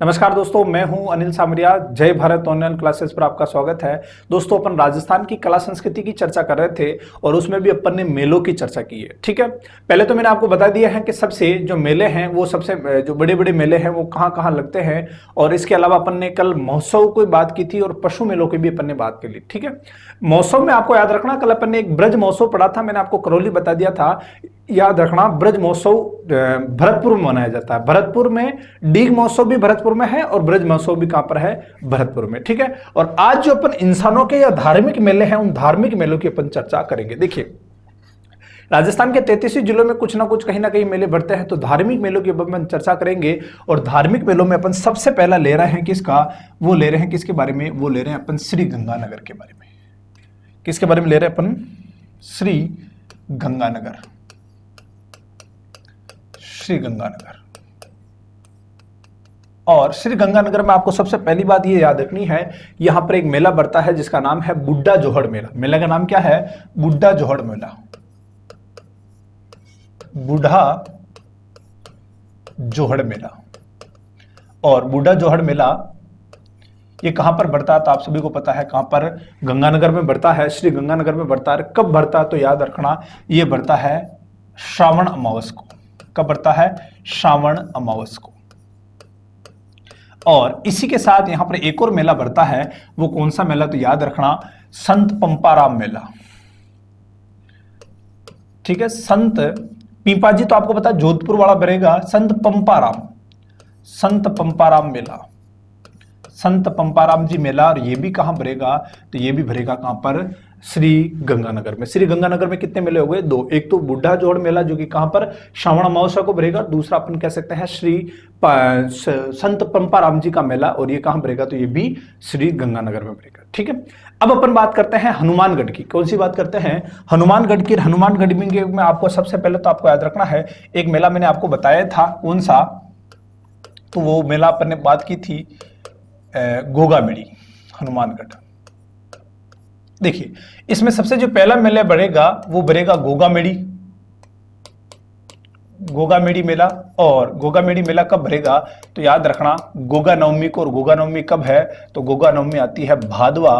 नमस्कार दोस्तों, मैं हूं अनिल सामरिया। जय भारत ऑनलाइन क्लासेस पर आपका स्वागत है। दोस्तों, अपन राजस्थान की कला संस्कृति की चर्चा कर रहे थे और उसमें भी अपन ने मेलों की चर्चा की है। ठीक है, पहले तो मैंने आपको बता दिया है कि सबसे जो मेले हैं वो सबसे जो बड़े बड़े मेले हैं वो कहाँ कहाँ लगते हैं, और इसके अलावा अपन ने कल महोत्सव की बात की थी और पशु मेलों की भी अपन ने बात कर ली। ठीक है, महोत्सव में आपको याद रखना, कल अपन ने एक ब्रज महोत्सव पढ़ा था, मैंने आपको करौली बता दिया था। याद रखना, ब्रज महोत्सव भरतपुर में मनाया जाता है। भरतपुर में डीग महोत्सव भी भरतपुर में है और ब्रज महोत्सव भी कहां पर है? भरतपुर में। ठीक है, और आज जो अपन इंसानों के या धार्मिक मेले हैं उन धार्मिक मेलों की अपन चर्चा करेंगे। देखिए, राजस्थान के 33 जिलों में कुछ ना कुछ कहीं ना कहीं मेले बढ़ते हैं, तो धार्मिक मेलों की अपन चर्चा करेंगे। और धार्मिक मेलों में अपन सबसे पहला ले रहे हैं किसका? वो ले रहे हैं किसके बारे में? वो ले रहे हैं अपन श्री गंगानगर के बारे में। किसके बारे में ले रहे हैं अपन? श्री गंगानगर। श्री गंगानगर। और श्री गंगानगर में आपको सबसे पहली बात ये याद रखनी है, यहां पर एक मेला बढ़ता है जिसका नाम है बुड्ढा जोहड़ मेला। मेला का नाम क्या है? बुड्ढा जोहड़ मेला। बुढ़ा जोहड़ मेला। और बुड्ढा जोहड़ मेला ये कहां पर बढ़ता है? तो आप सभी को पता है कहां पर? गंगानगर में बढ़ता है, श्री गंगानगर में बढ़ता है। कब बढ़ता है? तो याद रखना, ये बढ़ता है श्रावण अमावस को। कब बढ़ता है? श्रावण अमावस को। और इसी के साथ यहां पर एक और मेला बढ़ता है। वो कौन सा मेला? तो याद रखना, संत पंपाराम मेला। ठीक है, संत पीपाजी तो आपको पता है जोधपुर वाला बनेगा। संत पंपाराम, संत पंपाराम मेला, संत पंपाराम जी मेला। और ये भी कहां भरेगा? तो ये भी भरेगा कहां पर? श्री गंगानगर में। श्री गंगानगर में कितने मेले हो गए? दो। एक तो बुड्ढा जोड़ मेला जो कि कहां पर? श्रावण अमावस्या को भरेगा। दूसरा अपन कह सकते हैं संत पंपाराम जी का मेला, और ये कहां भरेगा? तो ये भी श्री गंगानगर में भरेगा। ठीक है, अब अपन बात करते हैं हनुमानगढ़ की। कौन सी बात करते हैं? हनुमानगढ़ की। हनुमानगढ़ में आपको सबसे पहले तो आपको याद रखना है, एक मेला मैंने आपको बताया था। कौन सा? तो वो मेला अपन ने बात की थी गोगामेड़ी, हनुमानगढ़। देखिए, इसमें सबसे जो पहला मेला बढ़ेगा वो बढ़ेगा गोगामेड़ी। गोगामेड़ी मेला। और गोगामेड़ी मेला कब भरेगा? तो याद रखना, गोगा नवमी को। और गोगा नवमी कब है? तो गोगा नवमी आती है भादवा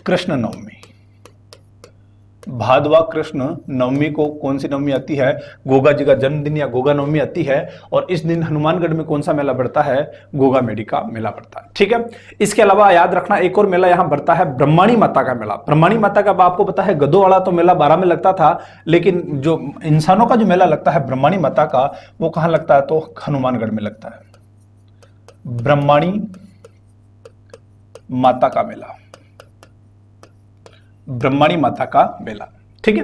कृष्ण नवमी। भादवा कृष्ण नवमी को कौन सी नवमी आती है? गोगा जी का जन्मदिन या गोगा नवमी आती है। और इस दिन हनुमानगढ़ में कौन सा मेला बढ़ता है? गोगामेड़ी का मेला बढ़ता है। ठीक है, इसके अलावा याद रखना, एक और मेला यहां बढ़ता है, ब्रह्मणी माता का मेला। ब्रह्मणी माता का आपको पता है गधों वाला तो मेला 12 में लगता था, लेकिन जो इंसानों का जो मेला लगता है ब्रह्मणी माता का, वो कहां लगता है? तो हनुमानगढ़ में लगता है। ब्रह्मणी माता का मेला, ब्रह्मणी माता का मेला। ठीक है,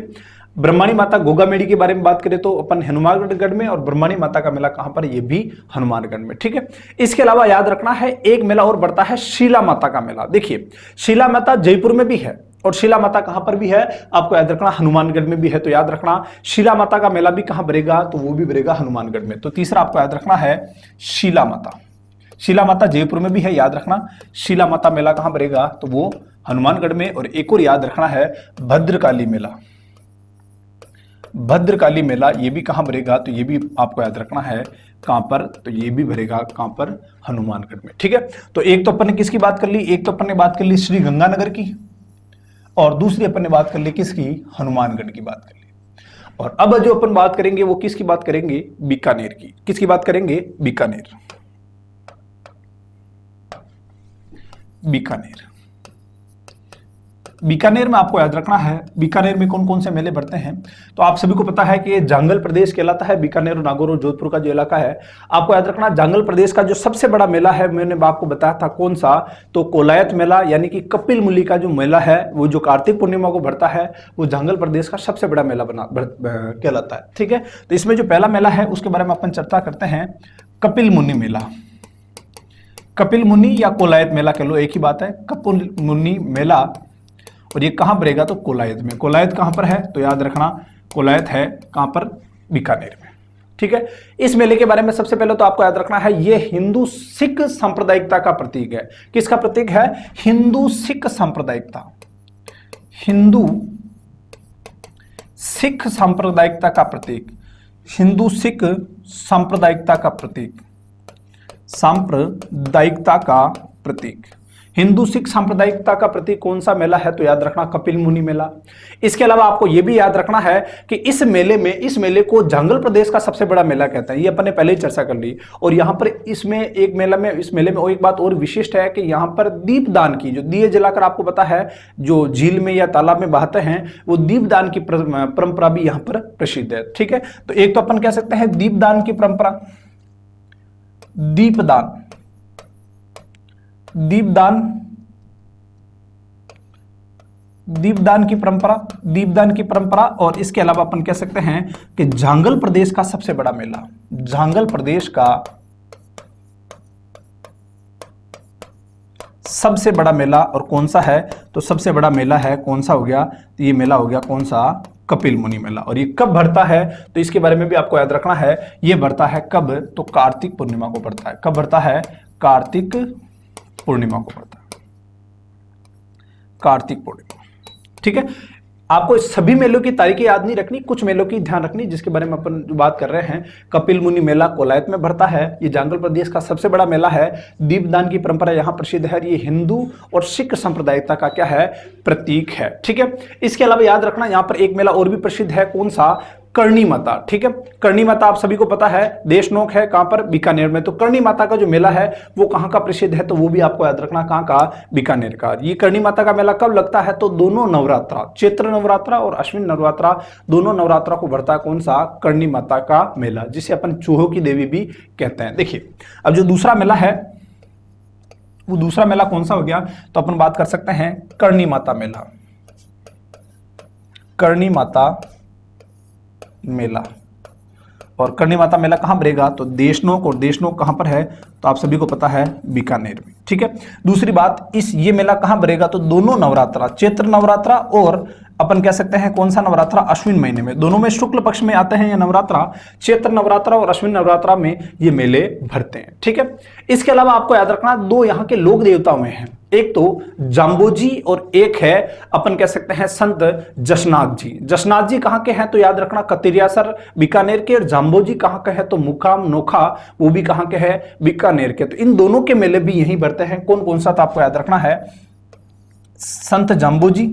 ब्रह्मणी माता गोगामेड़ी के बारे में बात करें तो अपन हनुमानगढ़ में, और ब्रह्मणी माता का मेला कहां पर? ये भी हनुमानगढ़ में। ठीक है, इसके अलावा याद रखना है एक मेला और बढ़ता है, शीला माता का मेला। देखिए, शीला माता जयपुर में भी है और शीला माता कहां पर भी है? आपको याद रखना, हनुमानगढ़ में भी है। तो याद रखना, शीला माता का मेला भी कहां भरेगा? तो वो भी भरेगा हनुमानगढ़ में। तो तीसरा आपको याद रखना है शीला माता। शीला माता जयपुर में भी है, याद रखना। शीला माता मेला कहां भरेगा? तो वो हनुमानगढ़ में। और एक और याद रखना है भद्रकाली मेला। भद्रकाली मेला ये भी कहां भरेगा? तो ये भी आपको याद रखना है कहां पर? तो ये भी भरेगा कहां पर? हनुमानगढ़ में। ठीक है, तो एक तो अपन ने किसकी बात कर ली? एक तो अपन ने बात कर ली श्री गंगानगर की, और दूसरी अपन ने बात कर ली किसकी? हनुमानगढ़ की बात कर ली। और अब जो अपन बात करेंगे वो किसकी बात करेंगे? बीकानेर की। किसकी बात करेंगे? बीकानेर। बीकानेर। बीकानेर में आपको याद रखना है, बीकानेर में कौन कौन से मेले बढ़ते हैं? तो आप सभी को पता है कि ये जांगल प्रदेश कहलाता है। बीकानेर और नागौर और जोधपुर का जो इलाका है, आपको याद रखना, जांगल प्रदेश का जो सबसे बड़ा मेला है, मैंने आपको बताया था कौन सा? तो कोलायत मेला, यानी कि कपिल मुनि का जो मेला है, वो जो कार्तिक पूर्णिमा को बढ़ता है, वो जांगल प्रदेश का सबसे बड़ा मेला कहलाता है। ठीक है, तो इसमें जो पहला मेला है उसके बारे में अपन चर्चा करते हैं, कपिल मुनि मेला। कपिल मुनि या कोलायत मेला कह लो, एक ही बात है। कपिल मुनि मेला, और ये कहां भरेगा? तो कोलायत में। कोलायत कहां पर है? तो याद रखना, कोलायत है कहां पर? बीकानेर में। ठीक है, इस मेले के बारे में सबसे पहले तो आपको याद रखना है, ये हिंदू सिख सांप्रदायिकता का प्रतीक है। किसका प्रतीक है? हिंदू सिख सांप्रदायिकता। हिंदू सिख सांप्रदायिकता का प्रतीक। हिंदू सिख सांप्रदायिकता का प्रतीक। सांप्रदायिकता का प्रतीक। हिंदू सिख सांप्रदायिकता का प्रतीक कौन सा मेला है? तो याद रखना कपिल मुनि मेला। इसके अलावा आपको यह भी याद रखना है कि इस मेले को जंगल प्रदेश का सबसे बड़ा मेला कहते हैं। ये अपन ने पहले ही चर्चा कर ली। और यहां पर इस मेले में एक बात और विशिष्ट है कि यहां पर दीपदान की, जो दिए जलाकर आपको पता है जो झील में या तालाब में बहाते हैं, वो दीपदान की परंपरा भी यहां पर प्रसिद्ध है। ठीक है, तो एक तो अपन कह सकते हैं दीपदान की परंपरा, दीपदान की परंपरा। और इसके अलावा अपन कह सकते हैं कि जांगल प्रदेश का सबसे बड़ा मेला, जांगल प्रदेश का सबसे बड़ा मेला और कौन सा है? तो सबसे बड़ा मेला है कौन सा हो गया? तो ये मेला हो गया कौन सा? कपिल मुनि मेला। और ये कब भरता है? तो इसके बारे में भी आपको याद रखना है। ये भरता है कब? तो कार्तिक पूर्णिमा को भरता है। कब भरता है? कार्तिक पूर्णिमा को भरता है, कार्तिक पूर्णिमा। ठीक है, आपको इस सभी मेलों की तारीखें याद नहीं रखनी, कुछ मेलों की ध्यान रखनी, जिसके बारे में अपन बात कर रहे हैं। कपिल मुनि मेला कोलायत में भरता है। ये जांगल प्रदेश का सबसे बड़ा मेला है। दीपदान की परंपरा यहां प्रसिद्ध है। ये हिंदू और सिख संप्रदायिकता का क्या है? प्रतीक है। ठीक है, इसके अलावा याद रखना यहां पर एक मेला और भी प्रसिद्ध है, कौन सा? करणी माता। ठीक है, करणी माता आप सभी को पता है देशनोक है, कहां पर? बीकानेर में। तो करणी माता का जो मेला है वो कहां का प्रसिद्ध है? तो वो भी आपको याद रखना, कहां का? बीकानेर का। ये करणी माता का मेला कब लगता है? तो दोनों नवरात्रा, चैत्र नवरात्रा और अश्विन नवरात्रा, दोनों नवरात्रा को भरता है कौन सा? करणी माता का मेला, जिसे अपन चूहों की देवी भी कहते हैं। देखिए, अब जो दूसरा मेला है वो दूसरा मेला कौन सा हो गया? तो अपन बात कर सकते हैं करणी माता मेला, करणी माता मेला। और करणी माता मेला कहां भरेगा? तो देशनोक। और देशनोक कहां पर है? तो आप सभी को पता है बीकानेर में। ठीक है, दूसरी बात, ये मेला कहां भरेगा? तो दोनों नवरात्रा, चैत्र नवरात्रा और अपन कह सकते हैं कौन सा नवरात्रा? अश्विन महीने में। दोनों में शुक्ल पक्ष में आते हैं ये नवरात्रा, चैत्र नवरात्रा और अश्विन नवरात्रा में ये मेले भरते हैं। ठीक है, इसके अलावा आपको याद रखना दो यहाँ के लोक देवता में हैं, एक तो जाम्बोजी और एक है अपन कह सकते हैं संत जसनाथ जी। जसनाथ जी कहां के हैं? तो याद रखना कतिरियासर बीकानेर के। और जाम्बोजी कहां के हैं? तो मुकाम नोखा, वो भी कहां के हैं? बीकानेर के। तो इन दोनों के मेले भी यहीं भरते हैं। कौन कौन सा? तो आपको याद रखना है संत जाम्बोजी,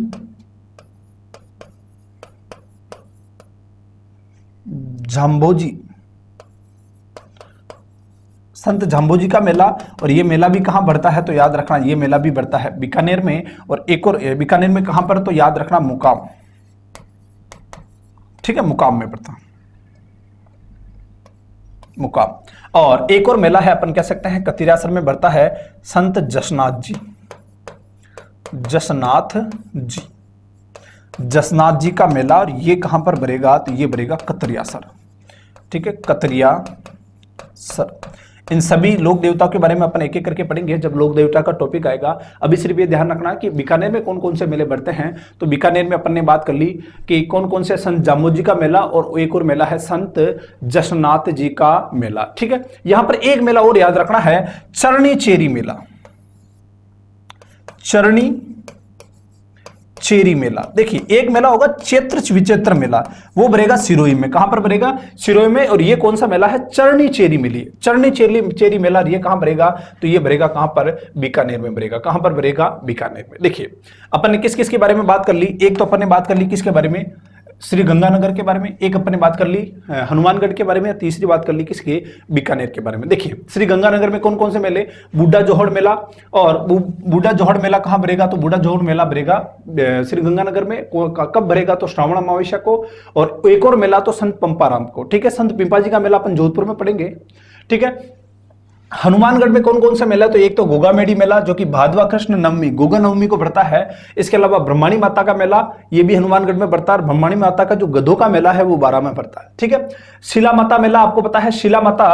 संत जाम्बोजी का मेला। और ये मेला भी कहां भरता है? तो याद रखना ये मेला भी भरता है बीकानेर में। और एक और बीकानेर में कहां पर? तो याद रखना मुकाम। ठीक है, मुकाम में भरता, मुकाम। और एक और मेला है अपन कह सकते हैं कतिरासर में भरता है संत जसनाथ जी, जसनाथ जी का मेला। और ये कहां पर भरेगा? तो ये भरेगा कतरियासर। ठीक है, कतरियासर। इन सभी लोक देवताओं के बारे में अपन एक एक करके पढ़ेंगे जब लोक देवता का टॉपिक आएगा। अभी सिर्फ ये ध्यान रखना कि बीकानेर में कौन कौन से मेले बढ़ते हैं। तो बीकानेर में अपन ने बात कर ली कि कौन कौन से, संत जाम्बोजी का मेला और एक और मेला है संत जसनाथ जी का मेला। ठीक है, यहां पर एक मेला और याद रखना है, चरणी चेरी मेला, चरणी चेरी मेला। देखिए, एक मेला होगा चैत्र विचित्र मेला, वो भरेगा सिरोही में। कहां पर भरेगा? सिरोही में। और ये कौन सा मेला है? चरणी चेरी मेली, चरणी चेरी मेला। ये कहां भरेगा? तो ये भरेगा कहां पर? बीकानेर में भरेगा। कहां पर भरेगा? बीकानेर में। देखिए, अपन ने किस किस के बारे में बात कर ली? एक तो अपन ने बात कर ली किसके बारे में? श्री गंगानगर के बारे में। एक अपन ने बात कर ली हनुमानगढ़ के बारे में। तीसरी बात कर ली किसके? बीकानेर के बारे में। देखिए, श्री गंगानगर में कौन कौन से मेले? बूढ़ा जोहड़ मेला। और बूढ़ा जोहड़ मेला कहां भरेगा? तो बूढ़ा जोहड़ मेला भरेगा श्री गंगानगर में। कब भरेगा? तो श्रावण अमावस्या को। और एक और मेला तो संत पंपाराम को। ठीक है, संत पिंपा जी का मेला अपन जोधपुर में पढ़ेंगे। ठीक है, हनुमानगढ़ में कौन कौन सा मेला? तो एक तो गोगामेडी मेला जो कि भादवा कृष्ण नवमी, गोगा नवमी को बढ़ता है। इसके अलावा ब्रह्मणी माता का मेला, ये भी हनुमानगढ़ में बढ़ता है। ब्रह्मणी माता का जो गधों का मेला है वो 12 में बढ़ता है। ठीक है, शिला माता मेला आपको पता है, शिला माता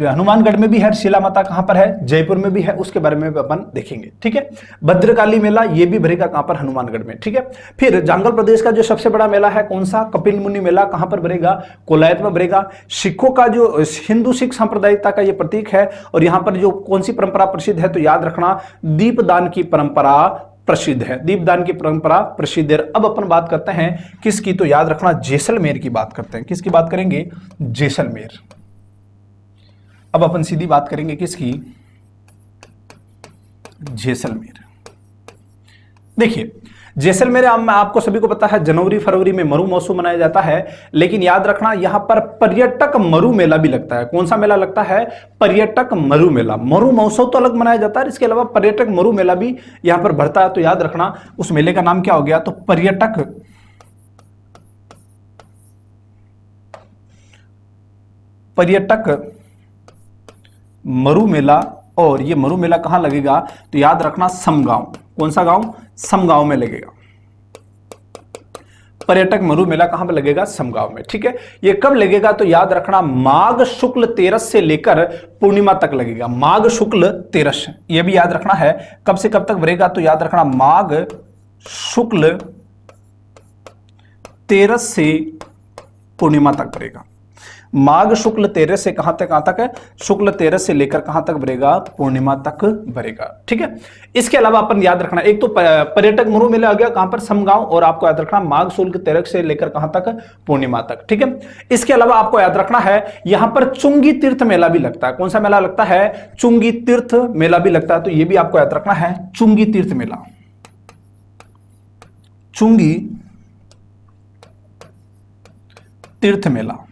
हनुमानगढ़ में भी है। शिला माता कहां पर है? जयपुर में भी है, उसके बारे में भी अपन देखेंगे। ठीक है, भद्रकाली मेला ये भी भरेगा कहां पर? हनुमानगढ़ में। ठीक है, फिर जांगल प्रदेश का जो सबसे बड़ा मेला है कौन सा? कपिल मुनि मेला। कहां पर भरेगा? कोलायत में भरेगा। सिखों का जो हिंदू सिख सांप्रदायिकता का ये प्रतीक है। और यहां पर जो कौन सी परंपरा प्रसिद्ध है? तो याद रखना दीपदान की परंपरा प्रसिद्ध है, दीपदान की परंपरा प्रसिद्ध है। अब अपन बात करते हैं किसकी? तो याद रखना जैसलमेर की बात करते हैं। किसकी बात करेंगे? जैसलमेर। अब अपन सीधी बात करेंगे किसकी, जैसलमेर। देखिए जैसलमेर आपको सभी को पता है जनवरी फरवरी में मरु महोत्सव मनाया जाता है, लेकिन याद रखना यहां पर पर्यटक मरु मेला भी लगता है। कौन सा मेला लगता है, पर्यटक मरु मेला। मरु महोत्सव तो अलग मनाया जाता है, इसके अलावा पर्यटक मरु मेला भी यहां पर बढ़ता है। तो याद रखना उस मेले का नाम क्या हो गया, तो पर्यटक मरु मेला। और ये मरु मेला कहां लगेगा, तो याद रखना समगांव। कौन सा गांव, समगांव में लगेगा। पर्यटक मरु मेला कहां पर लगेगा, समगांव में। ठीक है, ये कब लगेगा, तो याद रखना माघ शुक्ल तेरस से लेकर पूर्णिमा तक लगेगा। माघ शुक्ल तेरस, ये भी याद रखना है, कब से कब तक भरेगा, तो याद रखना माघ शुक्ल तेरस से पूर्णिमा तक भरेगा। माघ शुक्ल तेरस से कहां तक है, शुक्ल तेरस से लेकर कहां तक भरेगा, पूर्णिमा तक भरेगा। ठीक है, इसके अलावा अपन याद रखना, एक तो पर्यटक मरु मेला आ गया कहां पर, समगांव, और आपको याद रखना माघ शुक्ल तेरस से लेकर कहां तक, पूर्णिमा तक। ठीक है, इसके अलावा आपको याद रखना है यहां पर चुंगी तीर्थ मेला भी लगता है। कौन सा मेला लगता है, चुंगी तीर्थ मेला भी लगता है। तो यह भी आपको याद रखना है, चुंगी तीर्थ मेला। चुंगी तीर्थ मेला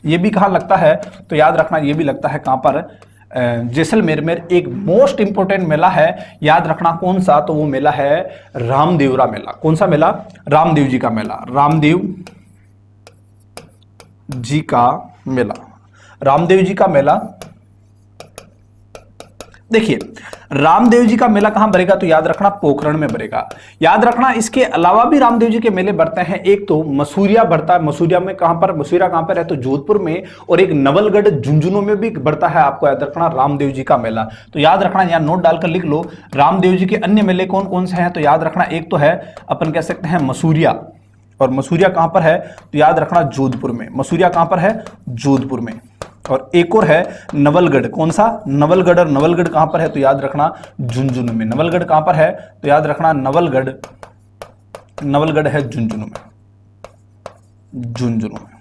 ये भी कहां लगता है, तो याद रखना ये भी लगता है कहां पर, जैसलमेर में। एक मोस्ट इंपोर्टेंट मेला है, याद रखना कौन सा, तो वो मेला है रामदेवरा मेला। कौन सा मेला, रामदेव जी का मेला। रामदेव जी का मेला, रामदेव जी का मेला। देखिए रामदेव जी का मेला कहां भरेगा, तो याद रखना पोखरण में भरेगा। याद रखना इसके अलावा भी रामदेव जी के मेले बढ़ते हैं। एक तो मसूरिया बढ़ता है, मसूरिया में कहां पर, मसूरिया कहां पर है, तो जोधपुर में। और एक नवलगढ़ झुंझुनू में भी बढ़ता है, आपको याद रखना रामदेव जी का मेला। तो याद रखना यहां नोट डालकर लिख लो, रामदेव जी के अन्य मेले कौन कौन से हैं, तो याद रखना एक तो है अपन कह सकते हैं मसूरिया, और मसूरिया कहां पर है, तो याद रखना जोधपुर में। मसूरिया कहां पर है, जोधपुर में। और एक और है नवलगढ़। कौन सा, नवलगढ़। और नवलगढ़ कहां पर है, तो याद रखना झुंझुनू में। नवलगढ़ कहां पर है, तो याद रखना नवलगढ़, नवलगढ़ है झुंझुनू में, झुंझुनू में।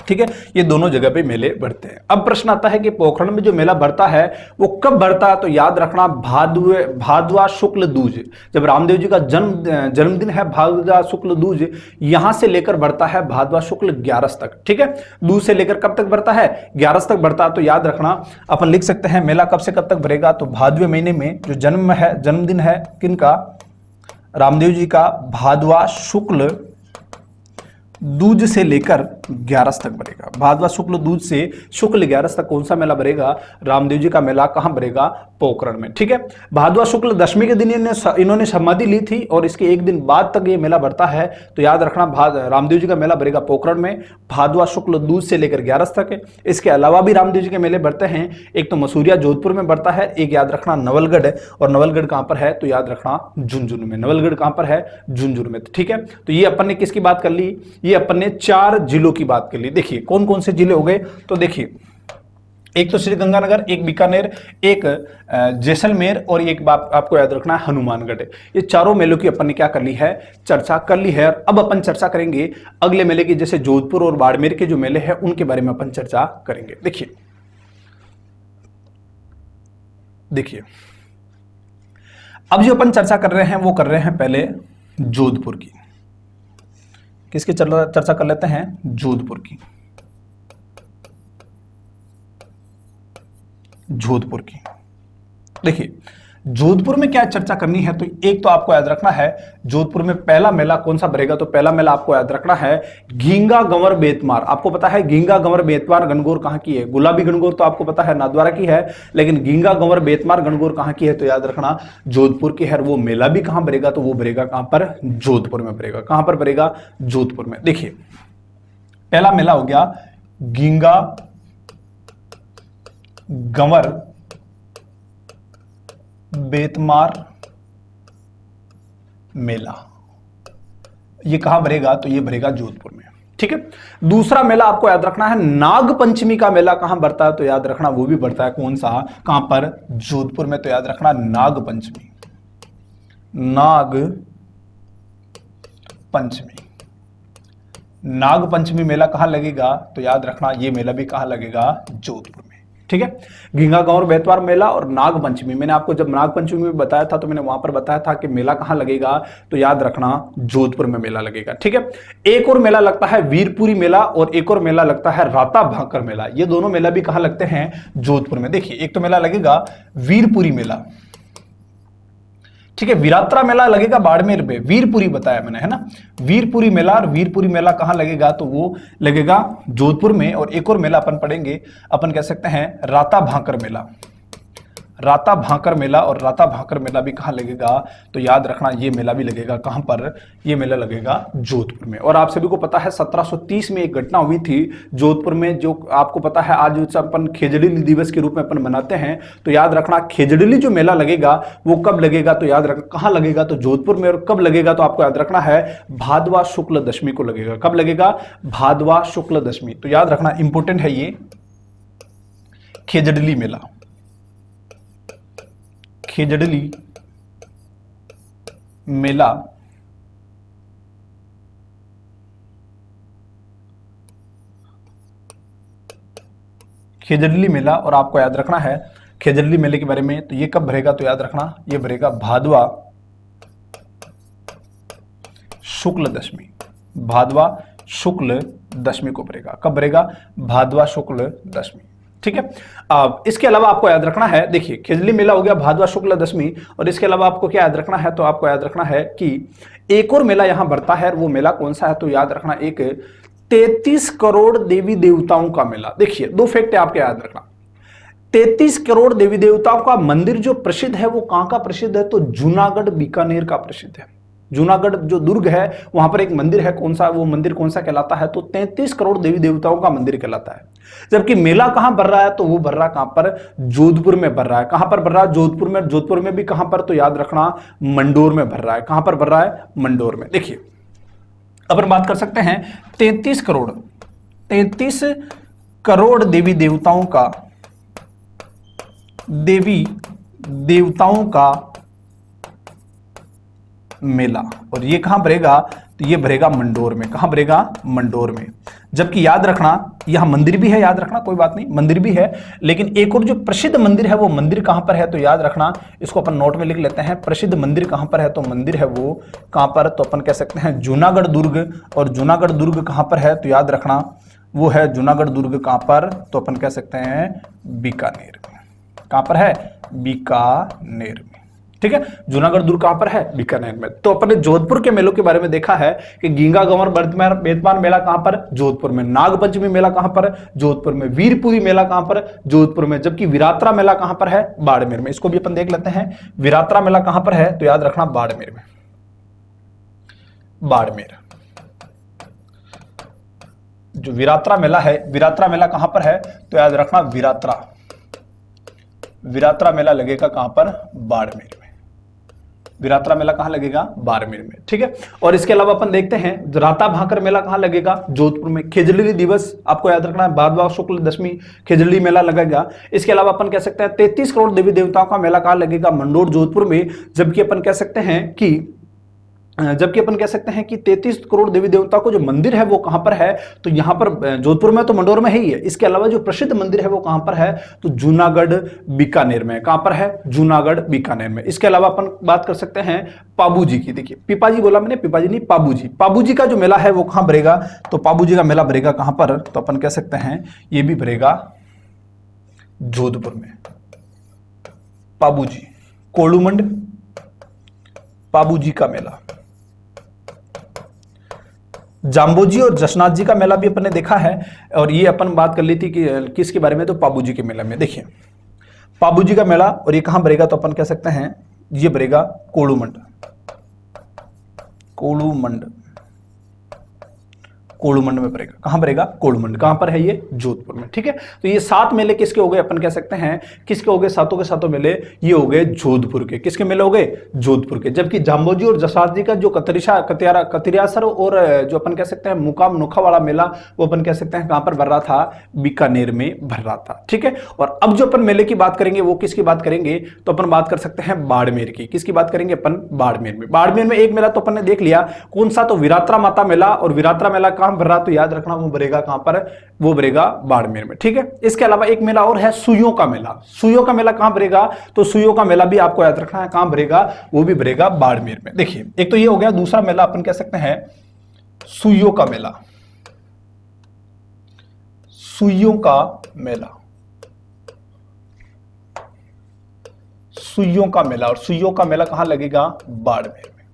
ठीक है, ये दोनों जगह पे मेले बढ़ते हैं। अब प्रश्न आता है कि पोखरण में जो मेला बढ़ता है वो कब बढ़ता है, तो याद रखना भादवा शुक्ल दूज। जब रामदेव जी का जन्मदिन है भादवा शुक्ल दूज, यहां से लेकर बढ़ता है भादवा शुक्ल 11 तक। ठीक है, दूज से लेकर कब तक बढ़ता है, 11 तक बढ़ता है। तो याद रखना अपन लिख सकते हैं मेला कब से कब तक भरेगा, तो भादवे महीने में जो जन्मदिन है किनका, रामदेव जी का, भादवा शुक्ल दूज से लेकर 11 तक भरेगा। भादवा शुक्ल दूज से शुक्ल 11 तक कौन सा मेला भरेगा, रामदेव जी का मेला कहां भरेगा, पोखरण में। ठीक है, भादवा शुक्ल दशमी के दिन इन्होंने समाधि ली थी, और इसके एक दिन बाद तक ये मेला बढ़ता है। तो याद रखना रामदेव जी का मेला भरेगा पोखरण में, भादवा शुक्ल दूज से लेकर 11 तक है। इसके अलावा भी रामदेव जी के मेले बढ़ते हैं, एक तो मसूरिया जोधपुर में बढ़ता है, एक याद रखना नवलगढ़, और नवलगढ़ कहां पर है, तो याद रखना झुंझुनू में। नवलगढ़ कहां पर है, झुंझुनू में। ठीक है, तो ये अपन ने किसकी बात कर ली, ये अपन ने 4 जिलों की बात कर ली। देखिए कौन कौन से जिले हो गए, तो देखिए एक तो श्रीगंगानगर, एक बीकानेर, एक जैसलमेर, और एक बात आपको याद रखना है हनुमानगढ़। ये चारों मेलों की अपन ने क्या कर ली है, चर्चा कर ली है। अब अपन चर्चा करेंगे अगले मेले की, जैसे जोधपुर और बाड़मेर के जो मेले हैं उनके बारे में अपन चर्चा करेंगे। देखिए अब जो अपन चर्चा कर रहे हैं वो कर रहे हैं पहले जोधपुर की। किसकी चर्चा कर लेते हैं, जोधपुर की। जोधपुर की देखिए जोधपुर में क्या चर्चा करनी है, तो एक तो आपको याद रखना है जोधपुर में पहला मेला कौन सा भरेगा, तो पहला मेला आपको याद रखना है घींगा गंवर बेतमार। आपको पता है घींगा गंवर बेतमार गणगौर कहां की है, गुलाबी गणगौर तो आपको पता है नाथद्वारा की है, लेकिन घींगा गंवर बेतमार गणगौर कहां की है, तो याद रखना जोधपुर की है। वो मेला भी कहां भरेगा, तो वो भरेगा कहां पर, जोधपुर में भरेगा। कहां पर भरेगा, जोधपुर में। देखिए पहला मेला हो गया घींगा गंवर बेतमार मेला, ये कहां भरेगा, तो ये भरेगा जोधपुर में। ठीक है, दूसरा मेला आपको याद रखना है नाग पंचमी का मेला कहां बढ़ता है, तो याद रखना वो भी बढ़ता है कौन सा, कहां पर, जोधपुर में। तो याद रखना नाग पंचमी, नाग पंचमी, नाग पंचमी मेला कहां लगेगा, तो याद रखना ये मेला भी कहां लगेगा, जोधपुर में। ठीक है। गंगा गौर बेतवार मेला और नाग पंचमी, मैंने आपको जब नाग पंचमी में बताया था तो मैंने वहां पर बताया था कि मेला कहां लगेगा, तो याद रखना जोधपुर में मेला लगेगा। ठीक है। एक और मेला लगता है वीरपुरी मेला और एक और मेला लगता है राता भाकर मेला। ये दोनों मेला भी कहां लगते हैं, जोधपुर में। देखिए एक तो मेला लगेगा वीरपुरी मेला, ठीक है, विरात्रा मेला लगेगा बाड़मेर में, वीरपुरी बताया मैंने, है ना। वीरपुरी मेला, और वीरपुरी मेला कहां लगेगा, तो वो लगेगा जोधपुर में। और एक और मेला अपन पढ़ेंगे, अपन कह सकते हैं राता भाकर मेला। राता भाकर मेला और राता भाकर मेला भी कहां लगेगा, तो याद रखना ये मेला भी लगेगा कहां पर, ये मेला लगेगा जोधपुर में। और आप सभी को पता है 1730 में एक घटना हुई थी जोधपुर में, जो आपको पता है आज अपन खेजड़िली दिवस के रूप में अपन मनाते हैं। तो याद रखना खेजड़िली जो मेला लगेगा वो कब लगेगा, तो याद रखना कहां लगेगा, तो जोधपुर में। और कब लगेगा, तो आपको याद रखना है भादवा शुक्ल दशमी को लगेगा। कब लगेगा, भादवा शुक्ल दशमी। तो याद रखना इंपॉर्टेंट है ये खेजड़िली मेला, खेजड़िली मेला खेजड़िली मेला। और आपको याद रखना है खेजड़िली मेले के बारे में, तो ये कब भरेगा, तो याद रखना ये भरेगा भादवा शुक्ल दशमी, भादवा शुक्ल दशमी को भरेगा। कब भरेगा, भादवा शुक्ल दशमी। ठीक है। अब इसके अलावा आपको याद रखना है, देखिए खेजड़िली मेला हो गया भादवा शुक्ल दशमी, और इसके अलावा आपको क्या याद रखना है, तो आपको याद रखना है कि एक और मेला यहां बढ़ता है। वो मेला कौन सा है, तो याद रखना एक 33 करोड़ देवी देवताओं का मेला। देखिए दो फैक्ट है आपके याद रखना, 33 करोड़ देवी देवताओं का मंदिर जो प्रसिद्ध है वो कहां का प्रसिद्ध है, तो जूनागढ़ बीकानेर का प्रसिद्ध है। जूनागढ़ जो दुर्ग है वहां पर एक मंदिर है, कौन सा, वो मंदिर कौन सा कहलाता है, तो 33 करोड़ देवी देवताओं का मंदिर कहलाता है। जबकि मेला कहां भर रहा है, तो वो भर रहा है कहां पर, जोधपुर में भर रहा है। कहां पर भर रहा है, जोधपुर में। जोधपुर में भी कहां पर, तो याद रखना मंडोर में भर रहा है। कहां पर भर रहा है, मंडोर में। देखिए अपन बात कर सकते हैं 33 करोड़ देवी देवताओं का मेला, और ये कहां भरेगा, तो ये भरेगा मंडोर में। कहां भरेगा, मंडोर में। जबकि याद रखना यहां मंदिर भी है, याद रखना कोई बात नहीं, मंदिर भी है, लेकिन एक और जो प्रसिद्ध मंदिर है वो मंदिर कहां पर है, तो याद रखना इसको अपन नोट में लिख लेते हैं। प्रसिद्ध मंदिर कहां पर है, तो मंदिर है वो कहां पर, तो अपन कह सकते हैं जूनागढ़ दुर्ग। और जूनागढ़ दुर्ग कहां पर है, तो याद रखना वो है जूनागढ़ दुर्ग कहां पर, तो अपन कह सकते हैं बीकानेर में। कहां पर है, बीकानेर में। ठीक है। जूनागढ़ दुर्ग कहां पर है, बीकानेर में। तो अपने जोधपुर के मेलों के बारे में देखा है कि गंगा गंवर बेतवार मेला कहां पर, जोधपुर में। नाग पंचमी मेला कहां पर, जोधपुर में। वीरपुरी मेला कहां पर, जोधपुर में। जबकि विरात्रा मेला कहां पर है, बाड़मेर में। इसको भी अपन देख लेते हैं, विरात्रा मेला कहां पर है, तो याद रखना बाड़मेर में। बाड़मेर जो विरात्रा मेला है, विरात्रा मेला कहां पर है, तो याद रखना विरात्रा मेला लगेगा कहां पर, बाड़मेर में। विरात्रा मेला कहां लगेगा, बाड़मेर में। ठीक है। और इसके अलावा अपन देखते हैं राता भाकर मेला कहां लगेगा, जोधपुर में। खेजड़िली दिवस आपको याद रखना है, भादवा शुक्ल दशमी खेजड़िली मेला लगेगा। इसके अलावा अपन कह सकते हैं 33 करोड़ देवी देवताओं का मेला कहां लगेगा, मंडोर जोधपुर में। जबकि अपन कह सकते हैं कि 33 करोड़ देवी देवताओं को जो मंदिर है वो कहां पर है, तो यहां पर जोधपुर में, तो मंडोर में ही है। इसके अलावा जो प्रसिद्ध मंदिर है वो कहां पर है, तो जूनागढ़ बीकानेर में। कहां पर है, जूनागढ़ बीकानेर में। इसके अलावा अपन बात कर सकते हैं पाबूजी की। देखिए पिपाजी बोला मैंने, पिपाजी नहीं, पाबूजी का जो मेला है वो कहां भरेगा, तो पाबूजी का मेला भरेगा कहां पर, तो अपन कह सकते हैं ये भी भरेगा जोधपुर में। पाबूजी, कोलूमंड पाबूजी का मेला। जाम्बोजी और जसनाथ जी का मेला भी अपन ने देखा है, और ये अपन बात कर ली थी कि किसके बारे में, तो पाबूजी के मेला में। देखिए पाबूजी का मेला, और ये कहां भरेगा, तो अपन कह सकते हैं ये भरेगा कोलूमंड में भरेगा। कहां भरेगा, कोलूमंड। कहां पर है ये, जोधपुर में। ठीक है। तो ये 7 मेले किसके हो गए, अपन कह सकते हैं किसके हो गए, सातों के सातों मेले ये हो गए जोधपुर के। किसके मेले हो गए, जोधपुर के। जबकि जाम्बोजी और जसराज जी का जो कतिरियासर और जो अपन कह सकते हैं मुकाम नोखा वाला मेला, वो अपन कह सकते हैं कहां पर भर रहा था, बीकानेर में भर रहा था। ठीक है। और अब जो अपन मेले की बात करेंगे वो किसकी बात करेंगे, तो अपन बात कर सकते हैं बाड़मेर की। किसकी बात करेंगे अपन, बाड़मेर में। बाड़मेर में एक मेला तो अपन ने देख लिया, कौन सा, तो विरात्रा माता मेला। और विरात्रा मेला कहां भर रहा, तो याद रखना वो भरेगा कहां पर, वो भरेगा बाड़मेर में। ठीक है, इसके अलावा एक मेला और है सुइयों का मेला। सुइयों का मेला कहां भरेगा, तो सुइयों का मेला भी आपको याद रखना है कहां भरेगा, वो भी भरेगा बाड़मेर में। देखिए एक तो ये हो गया, दूसरा मेला अपन कह सकते हैं सुइयों का मेला। सुइयों का मेला, सुइयों का मेला, और सुइयों का मेला कहां लगेगा, बाड़मेर में।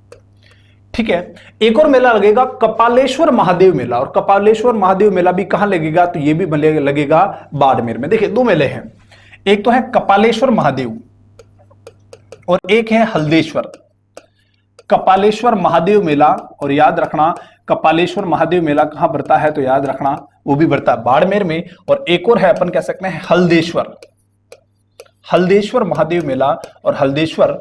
ठीक है, एक और मेला लगेगा कपालेश्वर महादेव मेला, और कपालेश्वर महादेव मेला भी कहां लगेगा, तो ये भी लगेगा बाड़मेर में। देखिए दो मेले हैं, एक तो है कपालेश्वर महादेव और एक है हल्देश्वर। कपालेश्वर महादेव मेला, और याद रखना कपालेश्वर महादेव मेला कहां भरता है, तो याद रखना वो भी भरता है बाड़मेर में। और एक और है अपन कह सकते हैं हल्देश्वर, हल्देश्वर महादेव मेला, और हल्देश्वर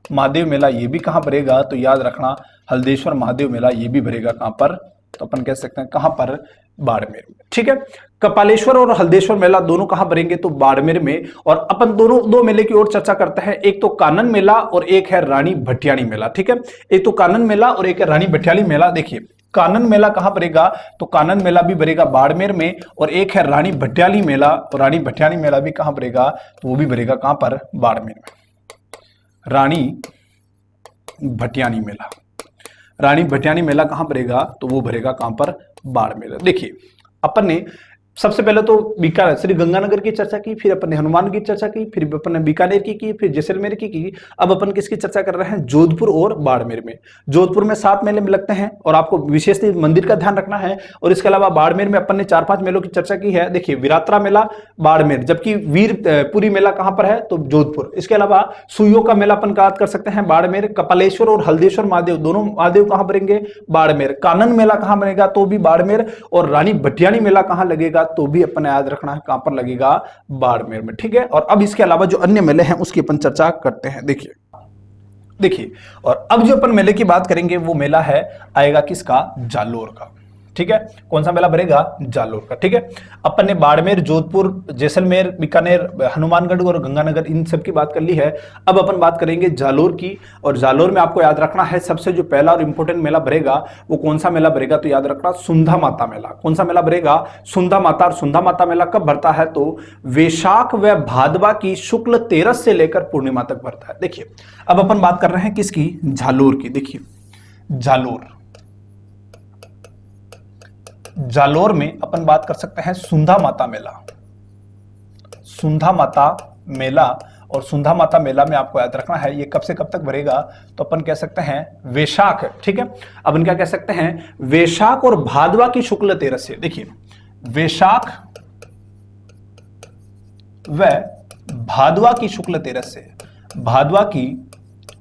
महादेव मेला ये भी कहां भरेगा, तो याद रखना हल्देश्वर महादेव मेला ये भी भरेगा कहां पर, तो अपन कह सकते हैं कहां पर, बाड़मेर में। ठीक है, कपालेश्वर और हल्देश्वर मेला दोनों कहां भरेंगे, तो बाड़मेर में। और अपन दोनों दो मेले की ओर चर्चा करते हैं, एक तो कानन मेला और एक है रानी भटियाणी मेला। ठीक है, एक तो कानन मेला और एक है रानी भटियाणी मेला। देखिए कानन मेला कहां भरेगा, तो कानन मेला भी भरेगा बाड़मेर में, और एक है रानी भटियाणी मेला, और रानी भटियाणी मेला भी कहां भरेगा, तो वो भी भरेगा कहां पर, बाड़मेर में। रानी भटियाणी मेला, रानी भटियाणी मेला कहां भरेगा, तो वो भरेगा कहां पर, बाड़मेर। देखिए अपन ने सबसे पहले तो बीकानेर श्री गंगानगर की चर्चा की, फिर अपन ने हनुमान की चर्चा की, फिर अपन ने बीकानेर की, फिर जैसलमेर की। अब अपन किसकी चर्चा कर रहे हैं, जोधपुर और बाड़मेर में। जोधपुर में 7 मेले में लगते हैं, और आपको विशेष मंदिर का ध्यान रखना है। और इसके अलावा बाड़मेर में अपन ने 4-5 मेलों की चर्चा की है। देखिए विरात्रा मेला बाड़मेर, जबकि वीरपुरी मेला कहां पर है, तो जोधपुर। इसके अलावा सुइयों का मेला अपन बात कर सकते हैं बाड़मेर। कपालेश्वर और हल्देश्वर महादेव दोनों महादेव कहां भरेंगे, बाड़मेर। कानन मेला कहां बनेगा, तो भी बाड़मेर। और रानी भटियाणी मेला कहां लगेगा, तो भी अपन याद रखना है कहां पर लगेगा, बाड़मेर में। ठीक है, और अब इसके अलावा जो अन्य मेले हैं उसकी अपन चर्चा करते हैं। देखिए और अब जो अपन मेले की बात करेंगे वो मेला है आएगा किसका, जालोर का। ठीक है, कौन सा मेला भरेगा, जालोर का। ठीक है, अपन ने बाड़मेर, जोधपुर, जैसलमेर, बीकानेर, हनुमानगढ़ और गंगानगर इन सब की बात कर ली है। अब अपन बात करेंगे जालोर की, और जालोर में आपको याद रखना है सबसे जो पहला और इंपॉर्टेंट मेला भरेगा वो कौन सा मेला भरेगा, तो याद रखना सुंधा माता मेला। कौन सा मेला भरेगा, सुंधा माता। और सुंधा माता मेला कब भरता है, तो वैशाख व भादवा की शुक्ल 13 से लेकर पूर्णिमा तक भरता है। देखिए अब अपन बात कर रहे हैं किसकी, जालोर की। देखिए जालोर, जालोर में अपन बात कर सकते हैं सुंधा माता मेला, सुंधा माता मेला। और सुंधा माता मेला में आपको याद रखना है ये कब से कब तक भरेगा, तो अपन कह सकते हैं वैशाख। ठीक है, अपन क्या कह सकते हैं, वैशाख और भादवा की शुक्ल 13 से। देखिए वैशाख व भादवा की शुक्ल 13 से, भादवा की